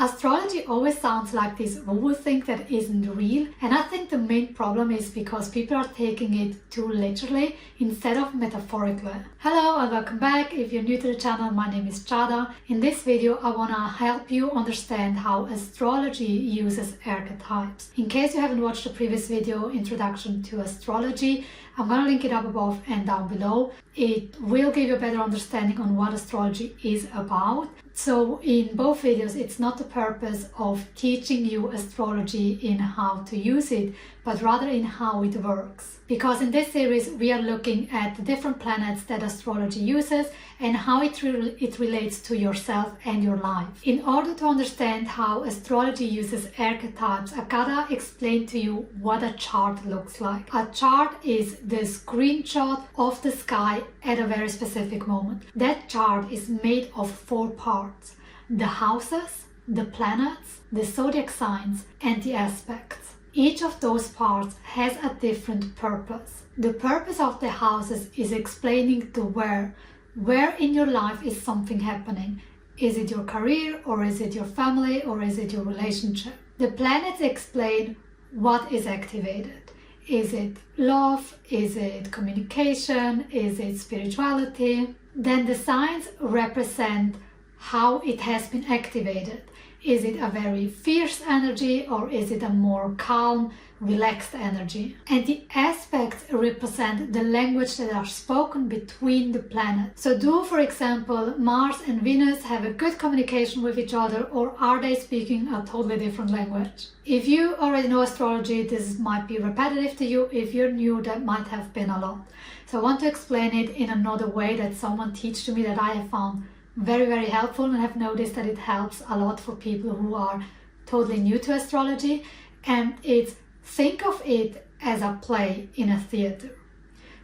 Astrology always sounds like this woo thing that isn't real, and I think the main problem is because people are taking it too literally instead of metaphorically. Hello and welcome back. If you're new to the channel, my name is Chada. In this video I want to help you understand how astrology uses archetypes. In case you haven't watched the previous video, Introduction to Astrology, I'm going to link it up above and down below. It will give you a better understanding on what astrology is about. So in both videos, it's not the purpose of teaching you astrology in how to use it, but rather in how it works. Because in this series, we are looking at the different planets that astrology uses and how it relates to yourself and your life. In order to understand how astrology uses archetypes, I gotta explain to you what a chart looks like. A chart is the screenshot of the sky at a very specific moment. That chart is made of 4 parts: the houses, the planets, the zodiac signs, and the aspects. Each of those parts has a different purpose. The purpose of the houses is explaining the where in your life is something happening. Is it your career, or is it your family, or is it your relationship? The planets explain what is activated. Is it love? Is it communication? Is it spirituality? Then the signs represent how it has been activated. Is it a very fierce energy, or is it a more calm, relaxed energy? And the aspects represent the language that are spoken between the planets. So do, for example, Mars and Venus have a good communication with each other, or are they speaking a totally different language? If you already know astrology, this might be repetitive to you. If you're new, that might have been a lot. So I want to explain it in another way that someone teach to me that I have found very, very helpful, and have noticed that it helps a lot for people who are totally new to astrology. And it's, think of it as a play in a theater.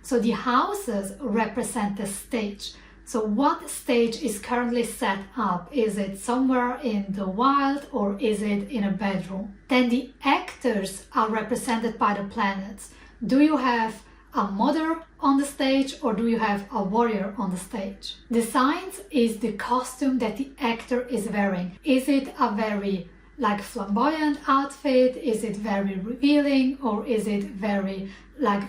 So the houses represent the stage. So what stage is currently set up? Is it somewhere in the wild, or is it in a bedroom? Then the actors are represented by the planets. Do you have a mother on the stage, or do you have a warrior on the stage? The signs is the costume that the actor is wearing. Is it a very flamboyant outfit? Is it very revealing, or is it very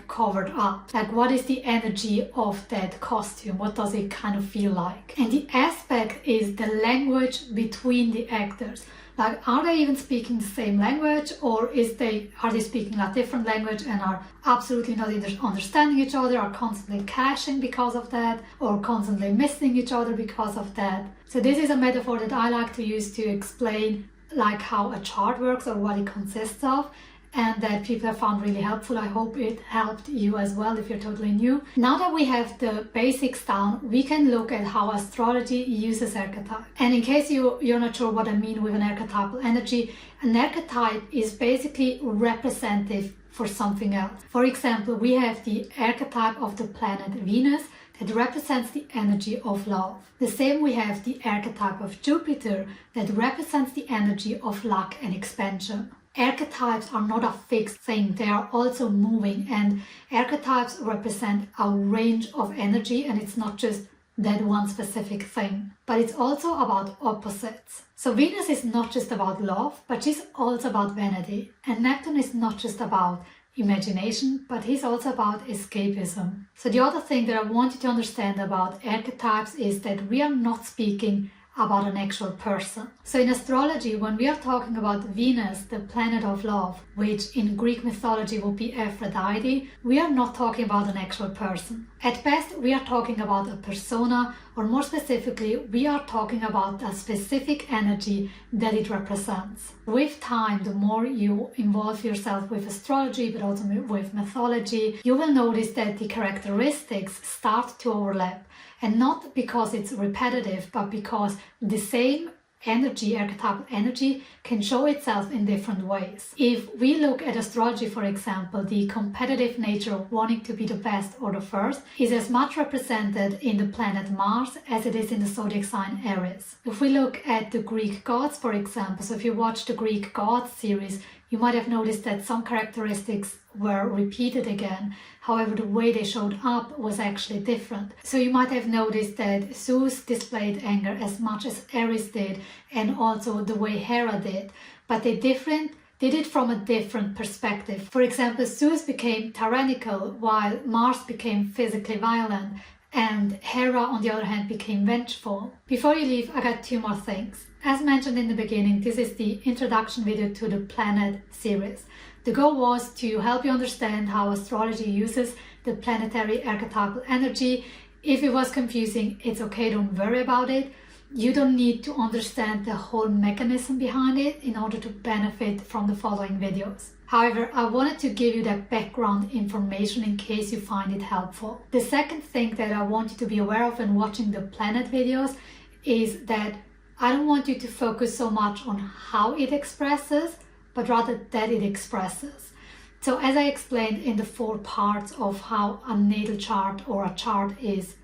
covered up? What is the energy of that costume? What does it kind of feel like? And the aspect is the language between the actors. Are they even speaking the same language, or are they speaking a different language and are absolutely not understanding each other, are constantly clashing because of that, or constantly missing each other because of that? So this is a metaphor that I like to use to explain how a chart works, or what it consists of, and that people have found really helpful. I hope it helped you as well if you're totally new. Now that we have the basics down, we can look at how astrology uses archetype. And in case you're not sure what I mean with an archetypal energy, an archetype is basically representative for something else. For example, we have the archetype of the planet Venus that represents the energy of love. The same we have the archetype of Jupiter that represents the energy of luck and expansion. Archetypes are not a fixed thing, they are also moving, and archetypes represent a range of energy, and it's not just that one specific thing, but it's also about opposites. So Venus is not just about love, but she's also about vanity, and Neptune is not just about imagination, but he's also about escapism. So the other thing that I want you to understand about archetypes is that we are not speaking about an actual person. So in astrology, when we are talking about Venus, the planet of love, which in Greek mythology would be Aphrodite, we are not talking about an actual person. At best, we are talking about a persona, or more specifically, we are talking about a specific energy that it represents. With time, the more you involve yourself with astrology, but also with mythology, you will notice that the characteristics start to overlap. And not because it's repetitive, but because the same energy, archetypal energy, can show itself in different ways. If we look at astrology, for example, the competitive nature of wanting to be the best or the first is as much represented in the planet Mars as it is in the zodiac sign Aries. If we look at the Greek gods, for example, so if you watch the Greek gods series, you might have noticed that some characteristics were repeated again. However, the way they showed up was actually different. So you might have noticed that Zeus displayed anger as much as Aries did, and also the way Hera did, but they did it from a different perspective. For example, Zeus became tyrannical while Mars became physically violent, and Hera, on the other hand, became vengeful. Before you leave, I got 2 more things. As mentioned in the beginning, this is the introduction video to the Planet series. The goal was to help you understand how astrology uses the planetary archetypal energy. If it was confusing, it's okay, don't worry about it. You don't need to understand the whole mechanism behind it in order to benefit from the following videos. However, I wanted to give you that background information in case you find it helpful. The second thing that I want you to be aware of when watching the planet videos is that I don't want you to focus so much on how it expresses, but rather that it expresses. So as I explained in the 4 parts of how a natal chart or a chart is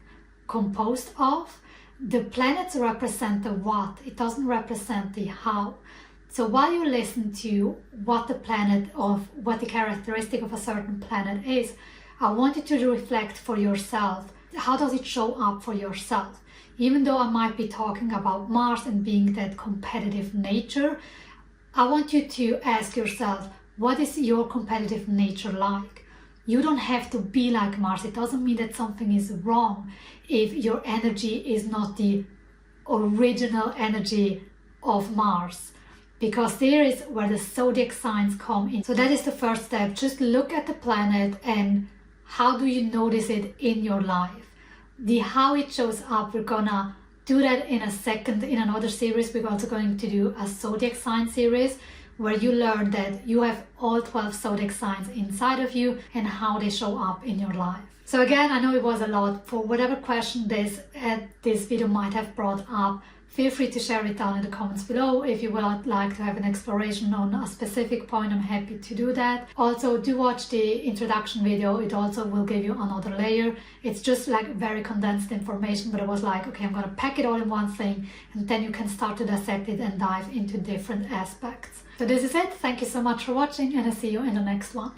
composed of, the planets represent the what, it doesn't represent the how. So while you listen to what the characteristic of a certain planet is, I want you to reflect for yourself. How does it show up for yourself? Even though I might be talking about Mars and being that competitive nature, I want you to ask yourself, what is your competitive nature like? You don't have to be like Mars. It doesn't mean that something is wrong if your energy is not the original energy of Mars, because there is where the zodiac signs come in. So that is the first step. Just look at the planet and how do you notice it in your life. The how it shows up, we're gonna do that in a second in another series. We're also going to do a zodiac sign series where you learn that you have all 12 zodiac signs inside of you and how they show up in your life. So again, I know it was a lot. For whatever question this video might have brought up, feel free to share it down in the comments below. If you would like to have an exploration on a specific point, I'm happy to do that. Also, do watch the introduction video. It also will give you another layer. It's just like very condensed information, but it was like, okay, I'm gonna pack it all in one thing, and then you can start to dissect it and dive into different aspects. So this is it. Thank you so much for watching, and I'll see you in the next one.